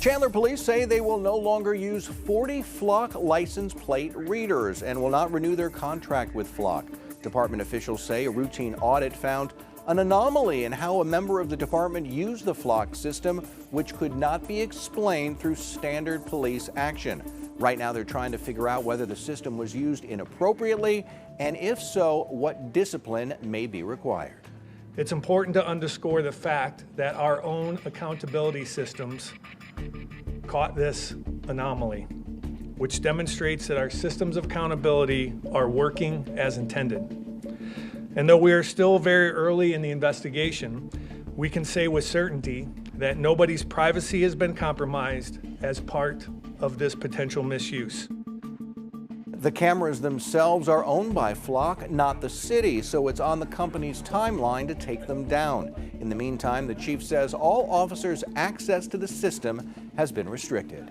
Chandler police say they will no longer use 40 Flock license plate readers and will not renew their contract with Flock. Department officials say a routine audit found an anomaly in how a member of the department used the Flock system, which could not be explained through standard police action. Right now, they're trying to figure out whether the system was used inappropriately, and if so, what discipline may be required. It's important to underscore the fact that our own accountability systems caught this anomaly, which demonstrates that our systems of accountability are working as intended. And though we are still very early in the investigation, we can say with certainty that nobody's privacy has been compromised as part of this potential misuse. The cameras themselves are owned by Flock, not the city, so it's on the company's timeline to take them down. In the meantime, the chief says all officers' access to the system has been restricted.